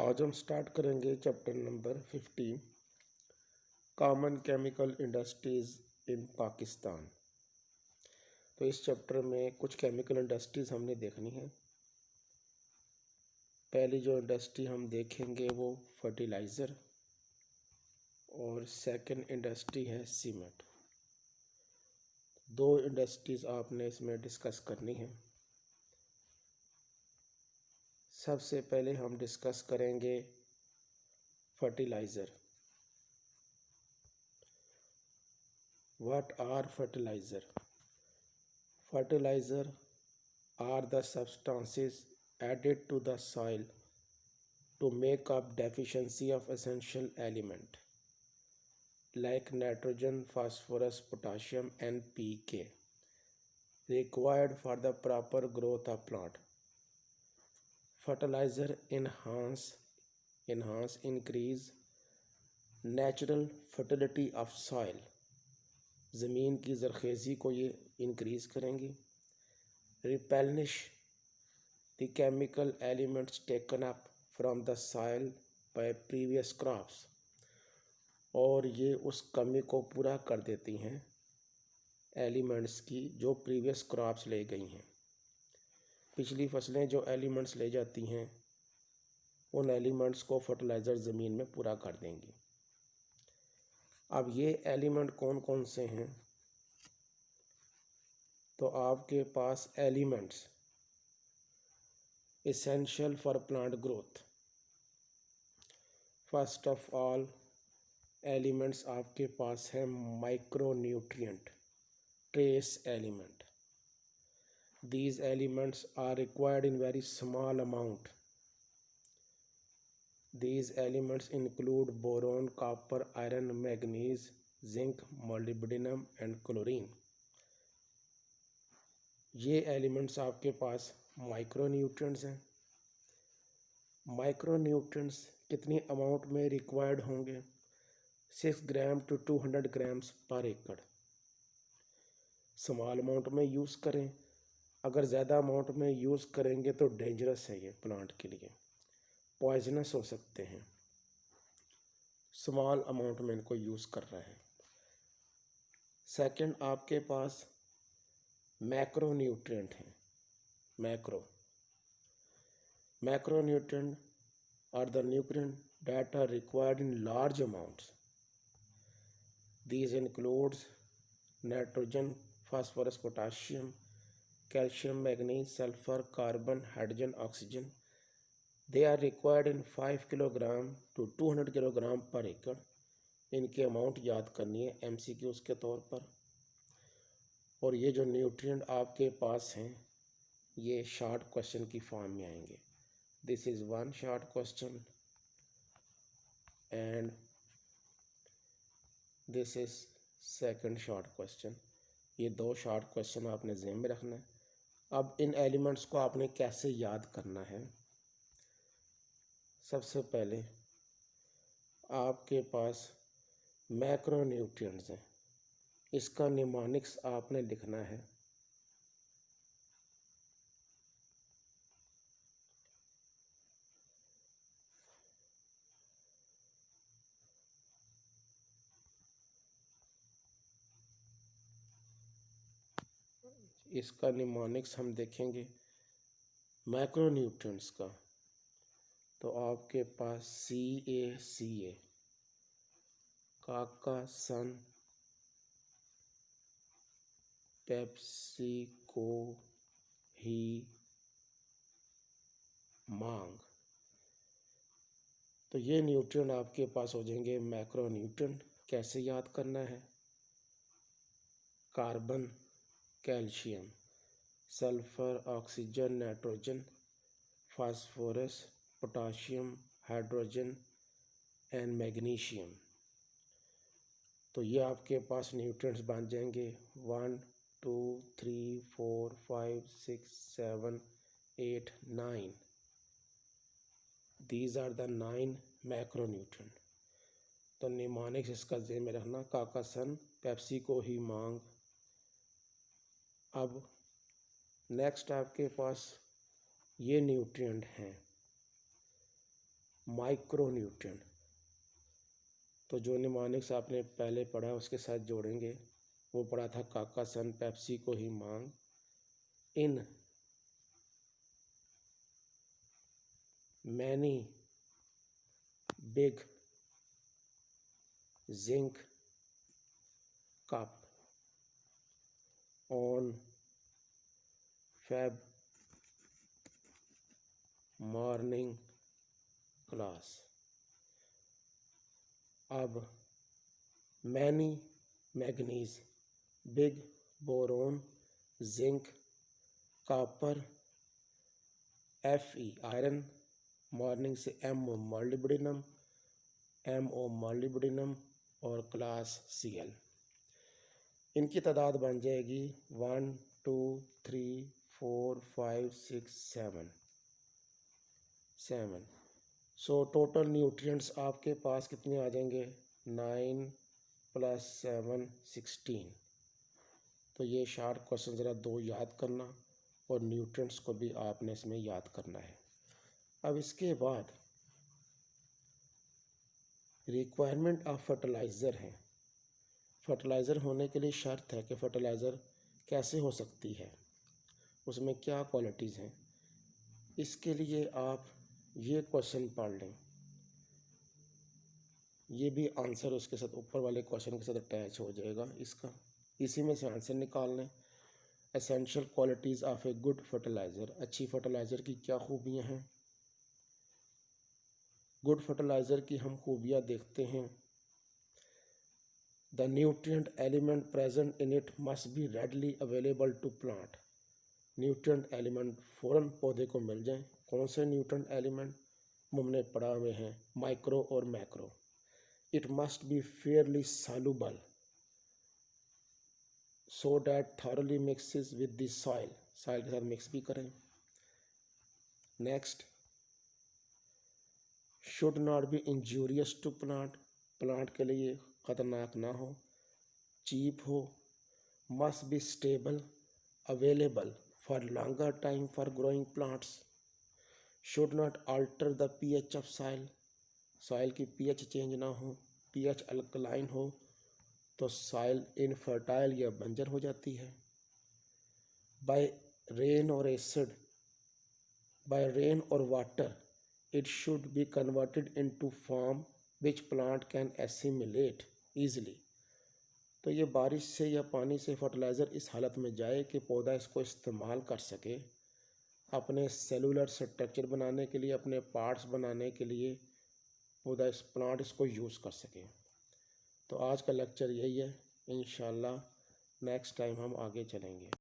आज हम स्टार्ट करेंगे chapter number 15 common chemical industries in Pakistan. तो इस चैप्टर में कुछ केमिकल इंडस्ट्रीज़ हमने देखनी है। पहली जो इंडस्ट्री हम देखेंगे वो फर्टिलाइज़र और सेकंड इंडस्ट्री है सीमेंट। दो इंडस्ट्रीज़ आपने इसमें डिस्कस करनी है। सबसे पहले हम डिस्कस करेंगे fertiliser. What are fertilizer? Fertilizer are the substances added to the soil to make up deficiency of essential element like nitrogen, phosphorus, potassium, NPK required for the proper growth of plant. Fertilizer increase natural fertility of soil. ज़मीन की ज़रख़ेज़ी को ये increase करेंगी। Replenish the chemical elements taken up from the soil by previous crops, और ये उस कमी को पूरा कर देती हैं एलिमेंट्स की जो प्रीवियस क्रॉप्स ले गई हैं। पिछली फसलें जो एलिमेंट्स ले जाती हैं उन एलिमेंट्स को फर्टिलाइज़र ज़मीन में पूरा कर देंगी। अब ये एलिमेंट कौन कौन से हैं? तो आपके पास elements essential for plant growth. First of all elements आपके पास है micronutrient, trace element. These elements are required in very small amount. These elements include boron, copper, iron, manganese, zinc, molybdenum and chlorine. ये elements आपके पास micronutrients हैं। Micronutrients कितनी amount में required होंगे? 6 ग्राम to 200 grams पर एकड़। स्मॉल अमाउंट में use करें। अगर ज़्यादा अमाउंट में यूज़ करेंगे तो डेंजरस है, ये प्लांट के लिए पॉइजनस हो सकते हैं। स्मॉल अमाउंट में इनको यूज़ कर रहा है। सेकंड आपके पास मैक्रोन्यूट्रिएंट हैं। Macronutrient are the nutrient that are required in large amounts. These includes nitrogen, phosphorus, potassium, calcium, manganese, sulphur, carbon, hydrogen, oxygen. They are required in 5 kilogram to 200 kilogram पर एकड़। इनके amount याद करनी है MCQs के तौर पर। और ये जो न्यूट्रिएंट आपके पास हैं ये शॉर्ट क्वेश्चन की फॉर्म में आएंगे। This is one short question and this is second short question. ये दो शॉर्ट क्वेश्चन आपने ज़हन में रखना है। अब इन एलिमेंट्स को आपने कैसे याद करना है? सबसे पहले आपके पास मैक्रोन्यूट्रिएंट्स हैं, इसका निमोनिक्स आपने लिखना है। इसका निमोनिक्स हम देखेंगे मैक्रोन्यूट्रिएंट्स का। तो आपके पास CaCa, काका सन, पेप्सिको ही मांग। तो ये न्यूट्रिएंट आपके पास हो जाएंगे मैक्रोन्यूट्रिएंट। कैसे याद करना है? Carbon, calcium, sulphur, oxygen, nitrogen, phosphorus, potassium, hydrogen and magnesium. तो ये आपके पास न्यूट्रिएंट्स बन जाएंगे 1 2 3 4 5 6 7 8 9। These are the 9 macronutrient. तो निमोनिक्स इसका ज़हन में रखना, काकासन, पेप्सिको ही मांग। अब नेक्स्ट आपके पास ये न्यूट्रिएंट हैं माइक्रोन्यूट्रिएंट। तो जो निमोनिक्स आपने पहले पढ़ा उसके साथ जोड़ेंगे, वो पढ़ा था काका सन पेप्सी को ही मांग। In many big zinc cup on fab morning class. अब many manganese, big boron, zinc, copper, Fe iron, morning से MO मॉलिब्डेनम, MO मॉलिब्डेनम और क्लास Cl। इनकी तादाद बन जाएगी 1 2 3 4 5 6 7। सो टोटल न्यूट्रिएंट्स आपके पास कितने आ जाएंगे? 9 + 7 16। तो ये शार्ट क्वेश्चन ज़रा 2 याद करना और न्यूट्रिएंट्स को भी आपने इसमें याद करना है। अब इसके बाद रिक्वायरमेंट ऑफ फर्टिलाइज़र है। फर्टिलाइज़र होने के लिए शर्त है कि फर्टिलाइज़र कैसे हो सकती है, उसमें क्या क्वालिटीज़ हैं। इसके लिए आप ये क्वेश्चन पढ़ लें, ये भी आंसर उसके साथ ऊपर वाले क्वेश्चन के साथ अटैच हो जाएगा इसका, इसी में से आंसर निकाल लें। Essential qualities of a good fertiliser, अच्छी फर्टिलाइज़र की क्या खूबियाँ हैं। गुड फर्टिलाइज़र की हम खूबियाँ देखते हैं। The nutrient element present in it must be readily available to plant. Nutrient element फ़ौरन पौधे को मिल जाएं। कौन से न्यूट्रिएंट एलिमेंट? हमने पढ़ा हुए हैं माइक्रो और macro. It must be fairly soluble so that thoroughly mixes with the soil, soil के साथ मिक्स भी करें। Next, should not be injurious to plant, plant के लिए ख़तरनाक ना हो। चीप हो। Must be stable available for longer time for growing plants. Should not alter the pH of soil, soil की pH चेंज ना हो। pH अल्कलाइन हो तो सॉइल इनफर्टाइल या बंजर हो जाती है। बाय रेन और एसिड, बाय रेन और water it should be converted into form which plant can assimilate easily। तो ये बारिश से या पानी से फर्टिलाइज़र इस हालत में जाए कि पौधा इसको इस्तेमाल कर सके अपने सेलुलर स्ट्रक्चर बनाने के लिए, अपने पार्ट्स बनाने के लिए, पौधा इस प्लांट इसको यूज़ कर सके। तो आज का लेक्चर यही है। इंशाल्लाह नेक्स्ट टाइम हम आगे चलेंगे।